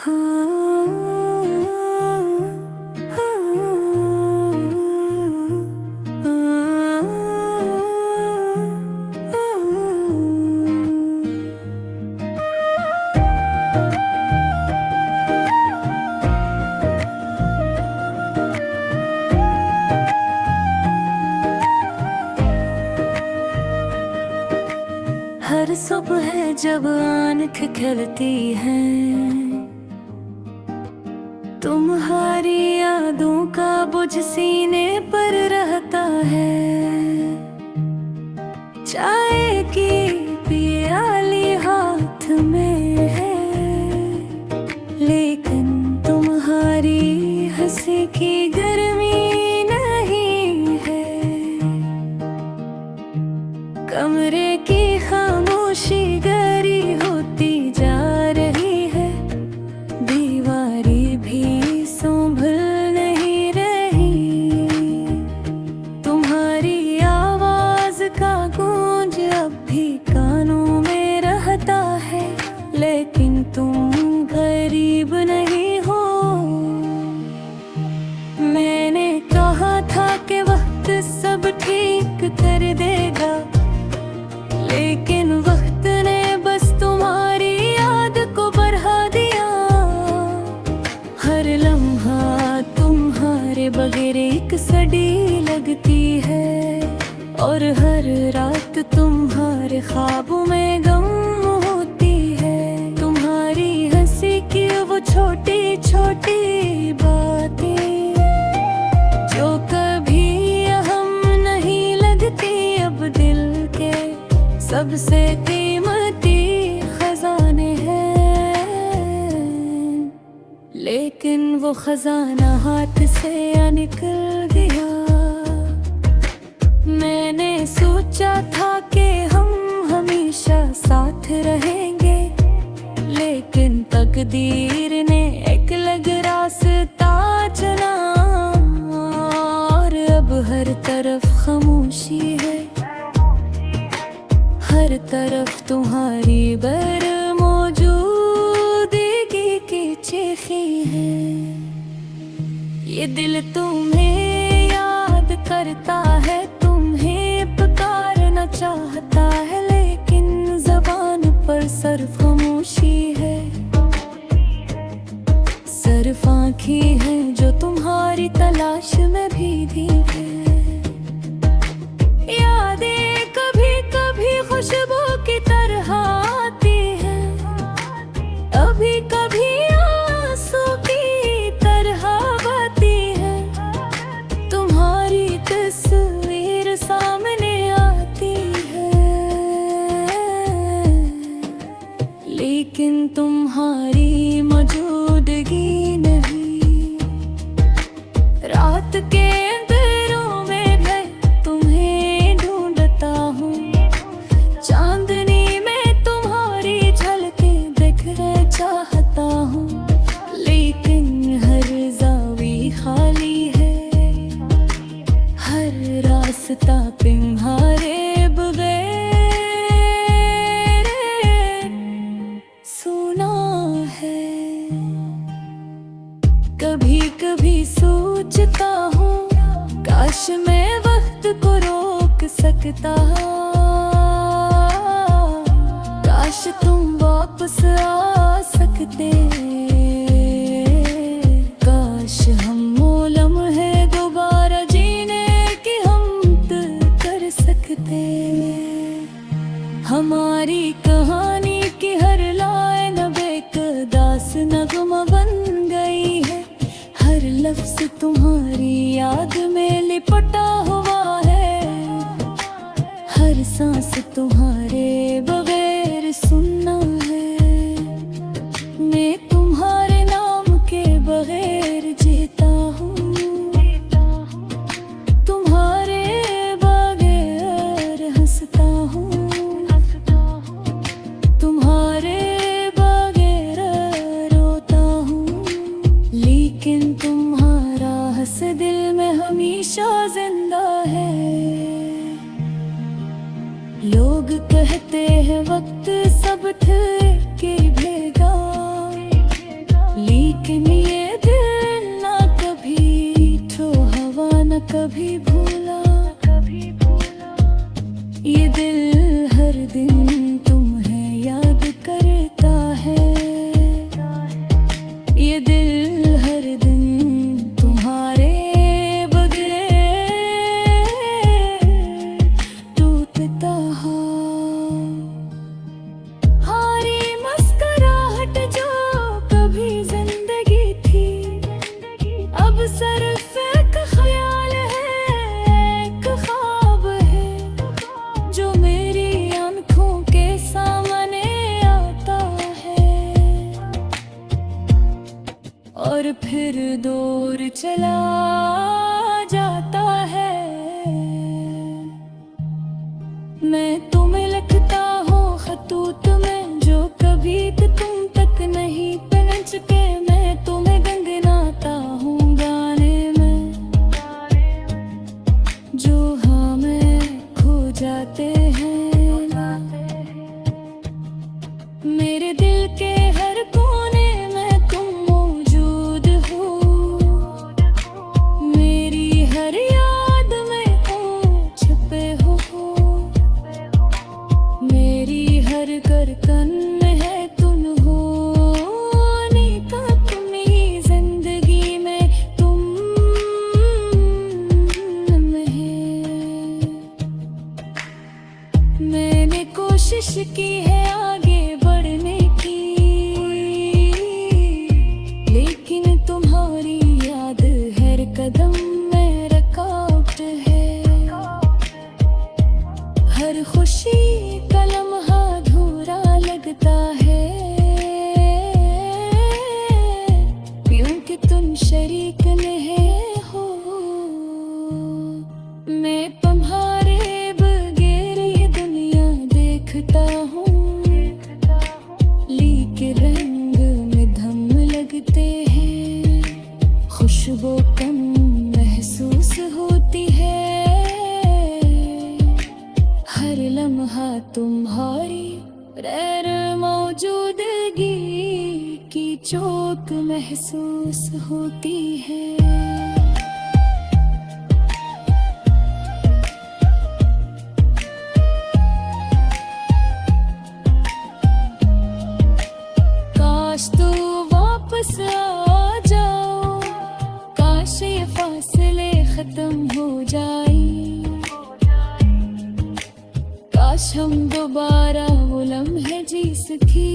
हर सुबह जब आँख खिलती है, तुम्हारी यादों का बोझ सीने पर रहता है। चाय की प्याली हाथ में है, लेकिन तुम्हारी हंसी की गर्मी नहीं है। कमरे की खामोशी गहरी होती जा रही है, दीवारें भी संभल नहीं रही। तुम्हारी आवाज का गूंज अब भी कानों में रहता है, लेकिन तुम करीब नहीं हो। मैंने कहा था कि वक्त सब ठीक कर देगा, लेकिन वक्त ने बस तुम्हारी याद को बढ़ा दिया। हर लम्हा तुम्हारे बगैर एक सड़ी लगती है, और हर रात तुम्हारे ख्वाबों में गम होती है। तुम्हारी हंसी की वो छोटी छोटी बातें जो कभी अहम नहीं लगती, अब दिल के सबसे कीमती खजाने हैं। लेकिन वो खजाना हाथ से निकल गया। मैंने सोचा था कि हम हमेशा साथ रहेंगे, लेकिन तकदीर ने एक अलग रास्ता चुना, और अब हर तरफ खामोशी है। हर तरफ तुम्हारी बर मौजूदगी की चीखी है। ये दिल तुम्हें याद करता है, तुम्हें पुकारना चाहता है, लेकिन ज़बान पर सिर्फ खामोशी है। सिर्फ आँखें हैं जो तुम्हारी तलाश में भीगी है। यादें कभी कभी खुशबू की तरह आती है, अभी कभी आंसू की तरह बहती है। तुम्हारी तस्वीर सामने आती है, लेकिन तुम्हारी मौजूदगी नहीं। रात के रास्ता तुम्हारे बगैर सुना है। कभी कभी सोचता हूँ, काश मैं वक्त को रोक सकता। काश तुम वापस आ सकते। काश हम वो लम्हे दोबारा जीने की हम कर सकते। हमारी कहानी की हर लाइन अब एक दास नगमा बन गई है। हर लफ्ज तुम्हारी याद में लिपटा हुआ है, हर सांस तुम्हारे बगैर सुनना है। मैं तुम्हारे नाम के बगैर जीता हूँ, तुम्हारे बगैर हंसता हूँ, तुम्हारे बगैर रोता हूँ। लेकिन तुम्हारा हंस दिल में हमेशा जिंदा है। लोग कहते हैं वक्त लेकिन ये दिल ना कभी ठो हवा न कभी भूला। ये दिल हर दिन तुम्हें याद करता है। ये दिल हर दिन तुम्हारे बगैर टूटता है। हारी मुस्कुराहट जो कभी जिंदगी थी, अब सिर्फ एक ख्याल है, एक ख्वाब है जो मेरी आंखों के सामने आता है और फिर दूर चला जाता है। मैं तुम्हें लिखता हूँ खतूत में जो कभी तुम तक नहीं पहुंच के। मैं तुम्हें गुनगुनाता हूँ गाने में जो हमें खो जाते हैं। मेरे दिल के हर कोने में तुम मौजूद हो। मेरी हर याद में तुम छिपे हो। मेरी हर धड़कन में है तुम होने का। तुम्ही जिंदगी में तुम है। मैंने कोशिश की है आगे बढ़ने की, लेकिन तुम्हारी याद हर कदम में रुकावट है। हर खुशी का लम्हा अधूरा लगता है, क्योंकि तुम शरीक नहीं हो। मैं तुम्हारे बगैर ये दुनिया देखता हूँ, लेकिन रंग में धम लगते हैं। खुशबू कम महसूस होती है। हर लम्हा तुम्हारी गैर मौजूदगी की चोट महसूस होती है। काश तू वापस आ जाओ, काश ये फासले खत्म हो जाए। काश हम दोबारा वो लम्हे जी सके।